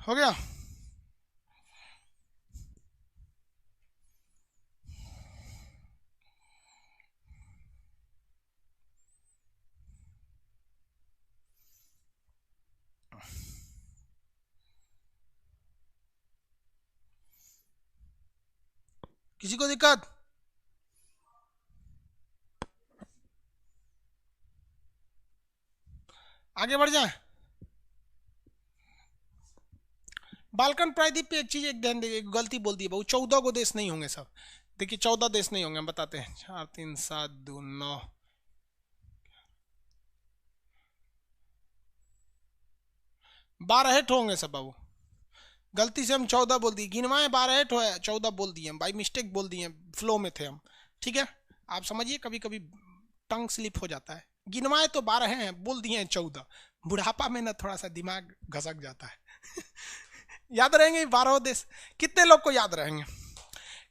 हो गया? किसी को दिक्कत? आगे बढ़ जाए। बाल्कन प्रायद्वीप पे एक चीज एक ध्यान देखिए, गलती बोल दी बहु, 14 को देश नहीं होंगे सब। देखिए 14 देश नहीं होंगे, हम बताते हैं। 4 3 7 2 9, 12 होंगे सब बाबू। गलती से हम 14 बोल दिए, गिनवाए 12 है, 14 बोल दिए हम, बाई मिस्टेक बोल दिए, फ्लो में थे हम, ठीक है। आप समझिए कभी कभी टंग स्लिप हो जाता है, गिनवाए तो 12 हैं, बोल दिए 14। बुढ़ापा में ना थोड़ा सा दिमाग घसक जाता है। याद रहेंगे 12 देश? कितने लोग को याद रहेंगे?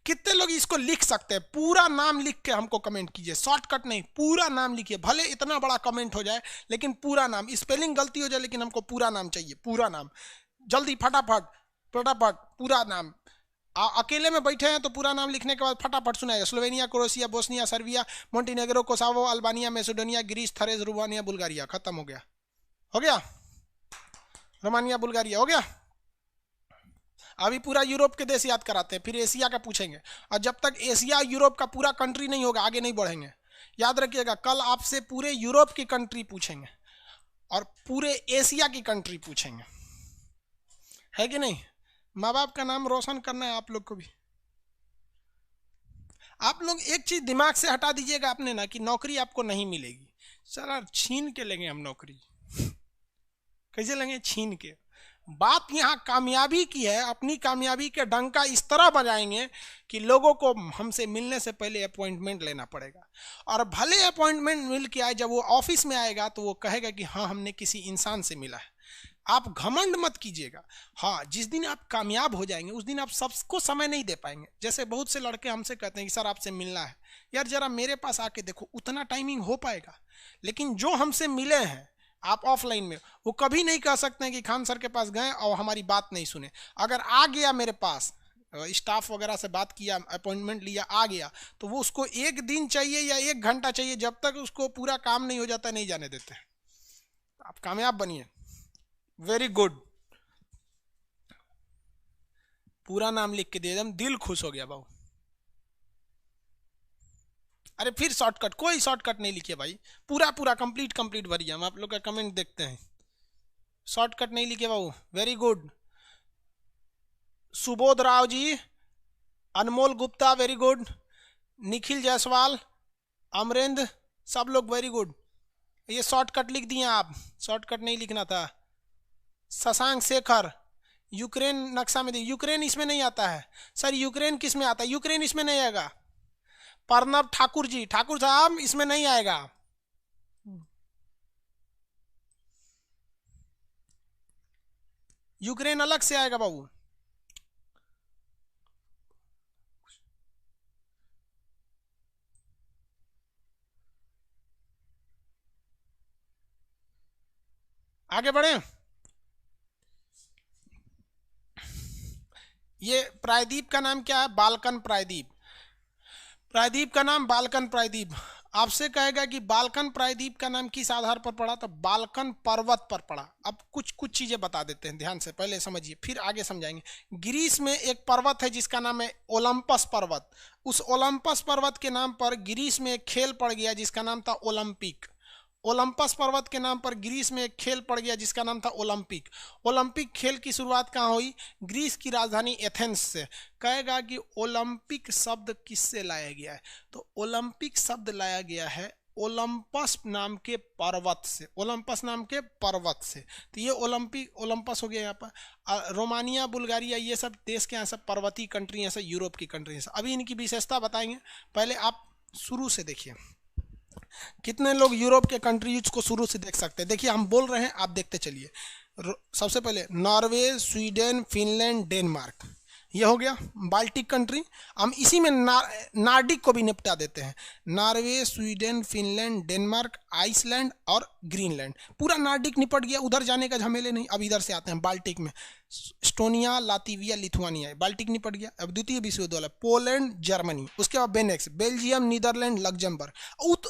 कितने लोग इसको लिख सकते हैं? पूरा नाम लिख के हमको कमेंट कीजिए, शॉर्टकट नहीं, पूरा नाम लिखिए। भले इतना बड़ा कमेंट हो जाए लेकिन पूरा नाम, स्पेलिंग गलती हो जाए लेकिन हमको पूरा नाम चाहिए, पूरा नाम। जल्दी फटाफट फटाफट पूरा नाम। अकेले में बैठे हैं तो पूरा नाम लिखने के बाद फटाफट सुनाइए। Slovenia, Croatia, Bosnia, Serbia, Montenegro, Kosovo, Albania, Macedonia, Greece, Thrace, Romania, Bulgaria. खत्म हो गया, हो गया। रोमानिया, बुल्गारिया हो गया। अभी पूरा यूरोप के देश याद कराते हैं, फिर एशिया का पूछेंगे। और जब तक एशिया यूरोप का पूरा कंट्री नहीं होगा आगे नहीं बढ़ेंगे। याद रखिएगा, कल आपसे पूरे यूरोप की कंट्री पूछेंगे और पूरे एशिया की कंट्री पूछेंगे, है कि नहीं? माँ बाप का नाम रोशन करना है आप लोग को भी। आप लोग एक चीज दिमाग से हटा दीजिएगा अपने ना, कि नौकरी आपको नहीं मिलेगी। चला छीन के लेंगे हम नौकरी। कैसे लेंगे? छीन के। बात यहाँ कामयाबी की है। अपनी कामयाबी के डंका इस तरह बजाएंगे कि लोगों को हमसे मिलने से पहले अपॉइंटमेंट लेना पड़ेगा। और भले अपॉइंटमेंट मिल के आए, जब वो ऑफिस में आएगा तो वो कहेगा कि हाँ हमने किसी इंसान से मिला है। आप घमंड मत कीजिएगा। हाँ, जिस दिन आप कामयाब हो जाएंगे उस दिन आप सबको समय नहीं दे पाएंगे। जैसे बहुत से लड़के हमसे कहते हैं कि सर आपसे मिलना है। यार जरा मेरे पास आके देखो, उतना टाइमिंग हो पाएगा? लेकिन जो हमसे मिले हैं आप ऑफलाइन में, वो कभी नहीं कह सकते हैं कि खान सर के पास गए और हमारी बात नहीं सुने। अगर आ गया मेरे पास, स्टाफ वगैरह से बात किया, अपॉइंटमेंट लिया, आ गया, तो वो उसको एक दिन चाहिए या एक घंटा चाहिए, जब तक उसको पूरा काम नहीं हो जाता नहीं जाने देते। आप कामयाब बनिए। Very good. पूरा नाम लिख के दे दम, दिल खुश हो गया बाबू। अरे फिर शॉर्टकट? कोई शॉर्टकट नहीं लिखिए भाई, पूरा पूरा कंप्लीट कंप्लीट भरिए। हम आप लोग का कमेंट देखते हैं। शॉर्टकट नहीं लिखे बाबू। Very good. Subodh Rao ji, Anmol Gupta very good, Nikhil Jaiswal, Amarendra, सब लोग वेरी गुड। ये शॉर्टकट लिख दिए आप, शॉर्टकट नहीं लिखना था। शशांक शेखर, यूक्रेन नक्शा में यूक्रेन इसमें नहीं आता है सर। यूक्रेन किस में आता है? यूक्रेन इसमें नहीं आएगा। प्रणब ठाकुर जी, ठाकुर साहब इसमें नहीं आएगा। यूक्रेन अलग से आएगा बाबू। आगे बढ़े। ये प्रायदीप का नाम क्या है? बाल्कन प्रायदीप। प्रायदीप का नाम बाल्कन प्रायदीप। आपसे कहेगा कि बाल्कन प्रायदीप का नाम किस आधार पर पड़ा? तो बाल्कन पर्वत पर पड़ा। अब कुछ कुछ चीजें बता देते हैं, ध्यान से पहले समझिए फिर आगे समझाएंगे। ग्रीस में एक पर्वत है जिसका नाम है ओलंपस पर्वत। उस ओलंपस पर्वत के नाम पर ग्रीस में एक खेल पड़ गया जिसका नाम था ओलंपिक। ओलंपस पर्वत के नाम पर ग्रीस में एक खेल पड़ गया जिसका नाम था ओलंपिक। ओलंपिक खेल की शुरुआत कहाँ हुई? ग्रीस की राजधानी एथेंस से। कहेगा कि ओलंपिक शब्द किससे लाया गया है? तो ओलंपिक शब्द लाया गया है ओलंपस नाम के पर्वत से। ओलंपस नाम के पर्वत से। तो ये ओलंपिक, ओलंपस हो गया यहाँ पर। रोमानिया, बुल्गारिया, ये सब देश के यहाँ सब पर्वतीय कंट्री हैं, सब यूरोप की कंट्री हैं। अभी इनकी विशेषता बताएंगे, पहले आप शुरू से देखिए। कितने लोग यूरोप के कंट्रीज को शुरू से देख सकते हैं? देखिए हम बोल रहे हैं, आप देखते चलिए। सबसे पहले नॉर्वे, स्वीडन, फिनलैंड, डेनमार्क, ये हो गया बाल्टिक कंट्री। हम इसी में नार्डिक को भी निपटा देते हैं। Norway, Sweden, Finland, Denmark, Iceland और ग्रीनलैंड। पूरा नार्डिक निपट गया, उधर जाने का झमेले नहीं। अब इधर से आते हैं बाल्टिक में। एस्टोनिया, लातविया, लिथुआनिया, बाल्टिक निपट गया। अब द्वितीय विश्व युद्ध वाला पोलैंड, जर्मनी, उसके बाद बेनेक्स, बेल्जियम, नीदरलैंड, लग्जमबर्ग।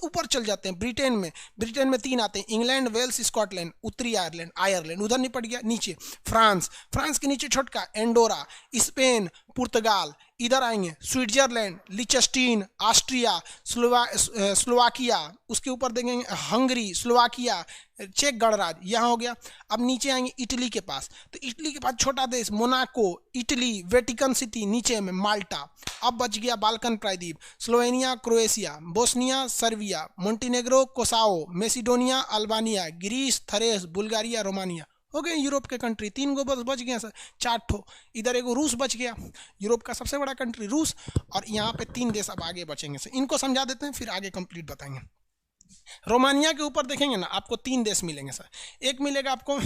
ऊपर चल जाते हैं ब्रिटेन में। ब्रिटेन में 3 आते हैं, इंग्लैंड, वेल्स, स्कॉटलैंड, उत्तरी आयरलैंड, आयरलैंड उधर निपट गया। नीचे फ्रांस, फ्रांस के नीचे छोटका एंडोरा, स्पेन, पुर्तगाल, इधर आएंगे स्विट्जरलैंड, लिचस्टीन, ऑस्ट्रिया, स्लोवाकिया, उसके ऊपर देखेंगे हंगरी, स्लोवाकिया, चेक गणराज्य, यहाँ हो गया। अब नीचे आएंगे इटली के पास, तो इटली के पास छोटा देश मोनाको, इटली, वेटिकन सिटी, नीचे में माल्टा। अब बच गया बाल्कन प्रायद्वीप, Slovenia, Croatia, Bosnia, Serbia, Montenegro, Kosovo, Macedonia, Albania, Greece, Thrace, Bulgaria, Romania. हो गए यूरोप के कंट्री। 3 गो बच गया सर, 4 ठो। इधर एगो रूस बच गया, यूरोप का सबसे बड़ा कंट्री रूस। और यहाँ पे 3 देश अब आगे बचेंगे सर, इनको समझा देते हैं फिर आगे कंप्लीट बताएंगे। रोमानिया के ऊपर देखेंगे ना, आपको 3 देश मिलेंगे सर। एक मिलेगा आपको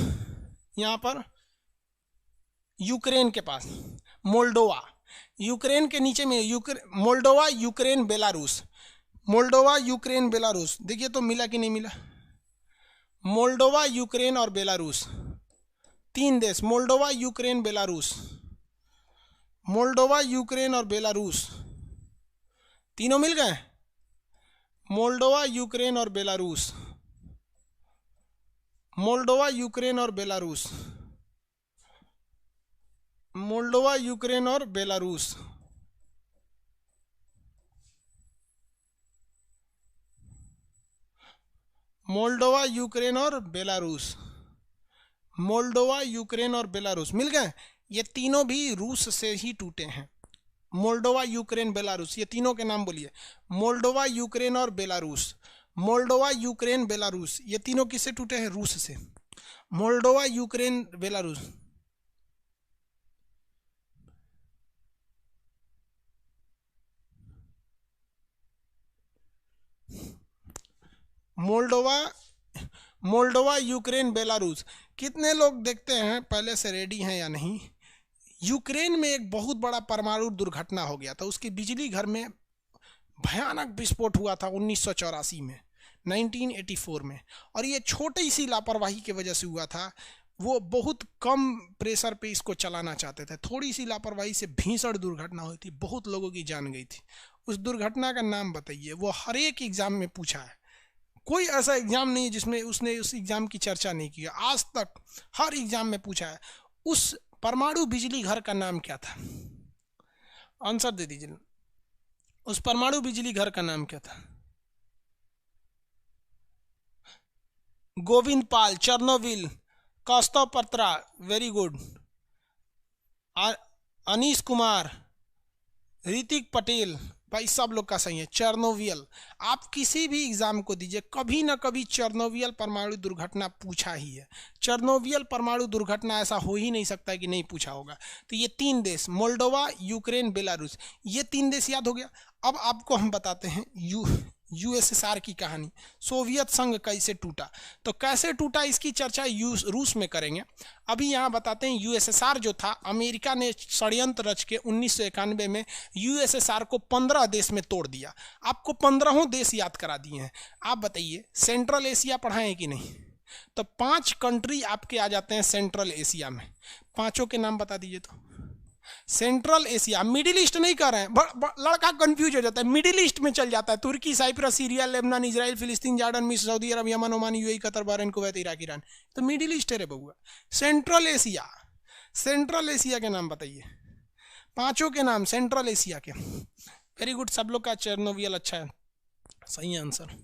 यहाँ पर यूक्रेन के पास, मोल्डोवा। यूक्रेन के नीचे में Moldova, Ukraine, Belarus. Moldova, Ukraine, Belarus, देखिए तो मिला कि नहीं मिला। मोल्डोवा, यूक्रेन और बेलारूस, तीन देश, Moldova, Ukraine, Belarus. Moldova, Ukraine और बेलारूस तीनों मिल गए। मोल्डोवा, यूक्रेन और बेलारूस, मोल्डोवा, यूक्रेन और बेलारूस, मोल्डोवा, यूक्रेन और बेलारूस। मोल्डोवा, यूक्रेन और बेलारूस, मोल्डोवा, यूक्रेन और बेलारूस मिल गए। ये तीनों भी रूस से ही टूटे हैं। मोल्डोवा, यूक्रेन, बेलारूस, ये तीनों के नाम बोलिए। मोल्डोवा, यूक्रेन और बेलारूस, मोल्डोवा, यूक्रेन, बेलारूस, ये तीनों किससे टूटे हैं? रूस से। Moldova, Ukraine, Belarus. Moldova, Moldova, Ukraine, Belarus. कितने लोग देखते हैं पहले से रेडी हैं या नहीं? यूक्रेन में एक बहुत बड़ा परमाणु दुर्घटना हो गया था, उसके बिजली घर में भयानक विस्फोट हुआ था 1984 में, 1984 में। और ये छोटी सी लापरवाही की वजह से हुआ था। वो बहुत कम प्रेशर पे इसको चलाना चाहते थे, थोड़ी सी लापरवाही से भीषण दुर्घटना हुई थी, बहुत लोगों की जान गई थी। उस दुर्घटना का नाम बताइए। वो हर एक एग्जाम में पूछा है, कोई ऐसा एग्जाम नहीं है जिसमें उसने उस एग्जाम की चर्चा नहीं की। आज तक हर एग्जाम में पूछा है। उस परमाणु बिजली घर का नाम क्या था? आंसर दे दीजिए। उस परमाणु बिजली घर का नाम क्या था? गोविंद पाल, चर्नोबिल, कौस्तव पत्रा, वेरी गुड। अनीश कुमार, ऋतिक पटेल, भाई सब लोग का सही है। चर्नोबिल। आप किसी भी एग्जाम को दीजिए, कभी ना कभी चर्नोबिल परमाणु दुर्घटना पूछा ही है। चर्नोबिल परमाणु दुर्घटना ऐसा हो ही नहीं सकता है कि नहीं पूछा होगा। तो ये तीन देश, मोल्डोवा, यूक्रेन, बेलारूस, ये तीन देश याद हो गया। अब आपको हम बताते हैं यूएसएसआर की कहानी। सोवियत संघ कैसे टूटा, तो कैसे टूटा इसकी चर्चा रूस में करेंगे। अभी यहाँ बताते हैं यूएसएसआर जो था, अमेरिका ने षड्यंत्र रच के 1991 में यूएसएसआर को 15 देश में तोड़ दिया। आपको 15 देश याद करा दिए हैं। आप बताइए सेंट्रल एशिया पढ़ाए हैं कि नहीं? तो 5 कंट्री आपके आ जाते हैं सेंट्रल एशिया में। पांचों के नाम बता दीजिए। तो सेंट्रल एशिया, मिडिल ईस्ट नहीं कर रहे हैं, लड़का कंफ्यूज हो जाता है, मिडिल ईस्ट में चल जाता है। तुर्की, साइप्रस, सीरिया, लेबनान, इजराइल, फिलिस्तीन, जॉर्डन, मिस्र, सऊदी अरब, Yemen, Oman, UAE, Qatar, Bahrain, Kuwait, Iraq, Iran. तो मिडिल ईस्ट है रे बबुआ। सेंट्रल एशिया, सेंट्रल एशिया के नाम बताइए, पांचों के नाम सेंट्रल एशिया के। वेरी गुड, सब लोग का चेरनोबिल अच्छा है, सही आंसर।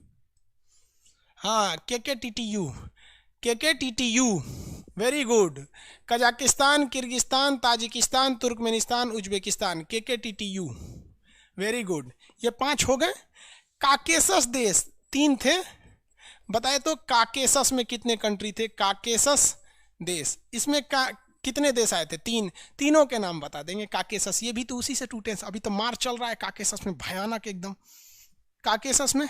हाँ, KKTTU, KKTTU, very good. Kazakhstan, Kyrgyzstan, Tajikistan, Turkmenistan, Uzbekistan, KKTTU, very good. ये 5 हो गए। काकेसस देश 3 थे, बताए तो काकेसस में कितने कंट्री थे? काकेसस देश, इसमें कितने देश आए थे? 3। तीनों के नाम बता देंगे। काकेसस, ये भी तो उसी से टूटे, अभी तो मार चल रहा है काकेसस में, भयानक एकदम। काकेसस में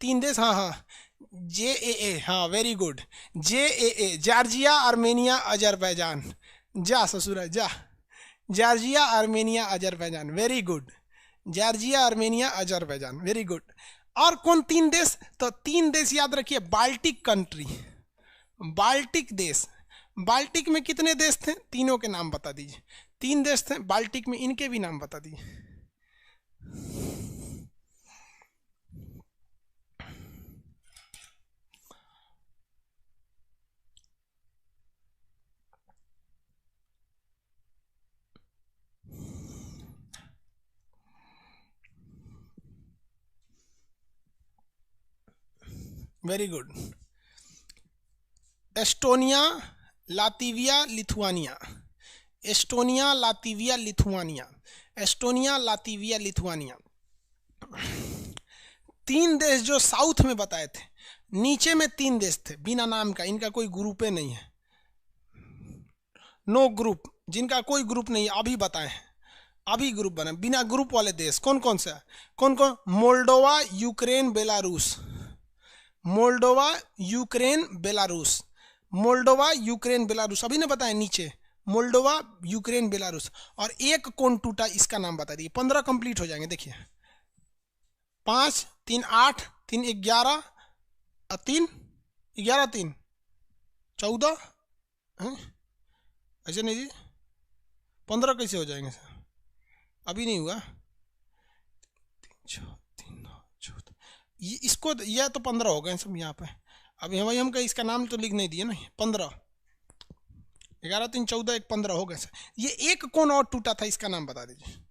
3 देश, हाँ हाँ, JAA, हाँ very good, JAA, Georgia, Armenia, Azerbaijan. जा ससुरा जा, Georgia, Armenia, Azerbaijan, very good. Georgia, Armenia, Azerbaijan, very good. और कौन 3 देश? तो 3 देश याद रखिए, बाल्टिक कंट्री, बाल्टिक देश। बाल्टिक में कितने देश थे? तीनों के नाम बता दीजिए। 3 देश थे बाल्टिक में, इनके भी नाम बता दीजिए। Very good. Estonia, Latvia, Lithuania, Estonia, Latvia, Lithuania, Estonia, Latvia, Lithuania. 3 देश जो साउथ में बताए थे, नीचे में 3 देश थे बिना नाम का, इनका कोई ग्रुप नहीं है, नो ग्रुप, जिनका कोई ग्रुप नहीं है, अभी बताए हैं, अभी ग्रुप बना। बिना ग्रुप वाले देश कौन कौन से? कौन कौन? Moldova, Ukraine, Belarus, Moldova, Ukraine, Belarus, Moldova, Ukraine, Belarus, अभी ने बताया नीचे। मोल्डोवा, यूक्रेन, बेलारूस, और एक कौन टूटा इसका नाम बता दीजिए। 15 कंप्लीट हो जाएंगे। देखिए 5 3 8 3 11 3 11 3 14, ऐसे नहीं जी, 15 कैसे हो जाएंगे सर? अभी नहीं हुआ। 3 9 14, ये इसको यह तो 15 हो गए सब यहाँ पे। अभी हम कहीं इसका नाम तो लिख नहीं दिए ना। 15 11 3 14 1 15 हो गए सर। ये एक कौन और टूटा था, इसका नाम बता दीजिए।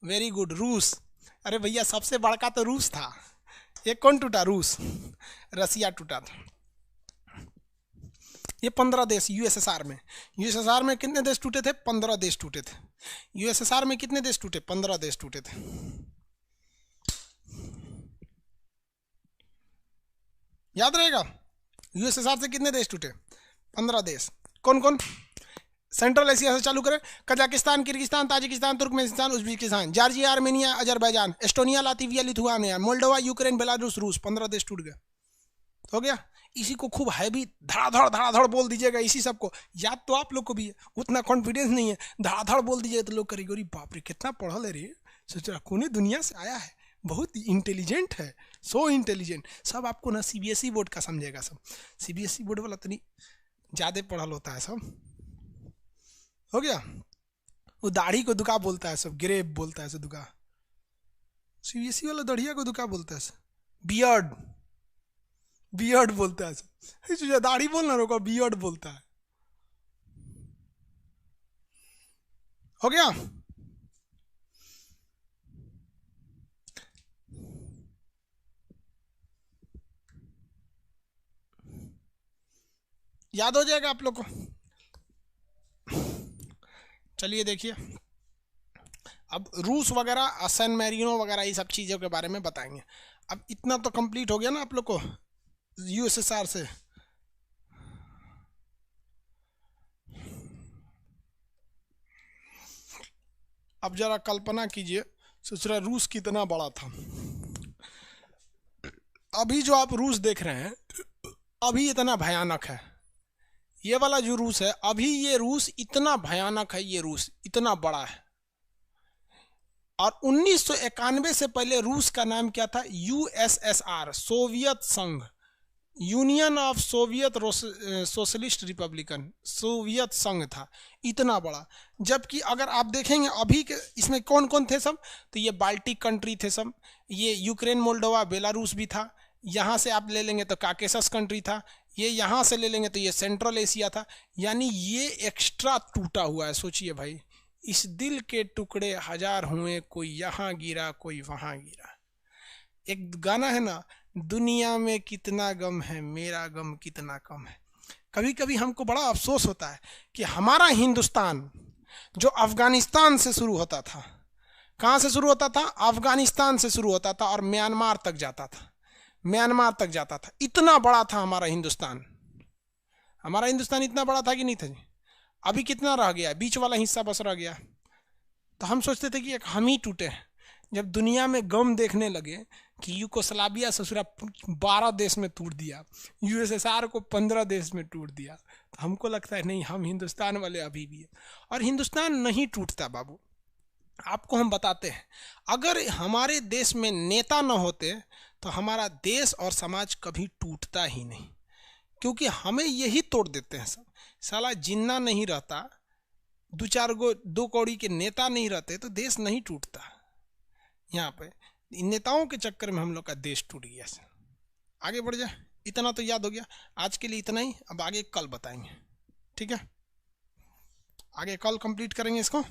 वेरी गुड, रूस। अरे भैया सबसे बड़का तो रूस था। एक कौन टूटा? रूस, रसिया टूटा था। ये 15 देश यूएसएसआर में। यूएसएसआर में कितने देश टूटे थे? 15 देश टूटे थे। यूएसएसआर में कितने देश टूटे? 15 देश टूटे थे। याद रहेगा, यूएसएसआर से कितने देश टूटे? 15 देश। कौन कौन? सेंट्रल एशिया से चालू करें। Kazakhstan, Kyrgyzstan, Tajikistan, Turkmenistan, Uzbekistan, Georgia, Armenia, Azerbaijan, Estonia, Latvia, Lithuania, Moldova, Ukraine, Belarus, रूस। 15 देश टूट गए। हो गया। इसी को खूब हैवी धड़ाधड़ बोल दीजिएगा। इसी सबको याद तो आप लोग को भी है, उतना कॉन्फिडेंस नहीं है। धड़ाधड़ बोल दीजिएगा तो लोग करेंगे अरे बाप रे कितना पढ़ा ले रे, सोच रहा कोने दुनिया से आया है, बहुत इंटेलिजेंट है, सो इंटेलिजेंट। सब आपको ना सीबीएसई बोर्ड का समझेगा। सब सीबीएसई बोर्ड वाला तो नहीं, ज़्यादा पढ़ल होता है सब। हो गया। वो दाढ़ी को दुका बोलता है सब, ग्रेप बोलता है सब दुका। सीबीएसई वाला दाढ़िया को दुका बोलता है सब, बियर्ड बियर्ड बोलता है सब। दाढ़ी बोलना रोको, बियर्ड बोलता है। हो गया। याद हो जाएगा आप लोग को। चलिए देखिए, अब रूस वगैरह, सैन मैरिनो वगैरह ये सब चीज़ों के बारे में बताएंगे। अब इतना तो कंप्लीट हो गया ना आप लोग को यूएसएसआर से। अब जरा कल्पना कीजिए, सोच रहा रूस कितना बड़ा था। अभी जो आप रूस देख रहे हैं अभी इतना भयानक है। ये वाला जो रूस है अभी, ये रूस इतना भयानक है, ये रूस इतना बड़ा है। और 1991 से पहले रूस का नाम क्या था? यूएसएसआर, सोवियत संघ, union of Soviet socialist Republican, Soviet संघ था, इतना बड़ा। जबकि अगर आप देखेंगे अभी के इसमें कौन कौन थे सब, तो ये बाल्टिक कंट्री थे सब, ये यूक्रेन, मोल्डोवा, बेलारूस भी था, यहाँ से आप ले लेंगे तो काकेशस कंट्री था, ये यहाँ से ले लेंगे तो ये सेंट्रल एशिया था। यानी ये एक्स्ट्रा टूटा हुआ है। सोचिए भाई, इस दिल के टुकड़े हजार हुए, कोई यहाँ गिरा कोई वहाँ गिरा। एक गाना है ना, दुनिया में कितना गम है, मेरा गम कितना कम है। कभी कभी हमको बड़ा अफसोस होता है कि हमारा हिंदुस्तान जो अफगानिस्तान से शुरू होता था, कहाँ से शुरू होता था? अफगानिस्तान से शुरू होता था और म्यांमार तक जाता था, म्यांमार तक जाता था। इतना बड़ा था हमारा हिंदुस्तान। हमारा हिंदुस्तान इतना बड़ा था कि नहीं था जी? अभी कितना रह गया? बीच वाला हिस्सा बस रह गया। तो हम सोचते थे कि एक हम ही टूटे हैं। जब दुनिया में गम देखने लगे कि यूगोस्लाविया ससुरा 12 देश में टूट दिया, यूएसएसआर को 15 देश में टूट दिया, तो हमको लगता है नहीं, हम हिंदुस्तान वाले अभी भी है। और हिंदुस्तान नहीं टूटता बाबू। आपको हम बताते हैं, अगर हमारे देश में नेता न होते तो हमारा देश और समाज कभी टूटता ही नहीं, क्योंकि हमें यही तोड़ देते हैं सब। साला जिन्ना नहीं रहता, दो कौड़ी के नेता नहीं रहते तो देश नहीं टूटता। यहाँ पे इन नेताओं के चक्कर में हम लोग का देश टूट गया। आगे बढ़ जाए, इतना तो याद हो गया। आज के लिए इतना ही, अब आगे कल बताएंगे, ठीक है? आगे कल कंप्लीट करेंगे इसको।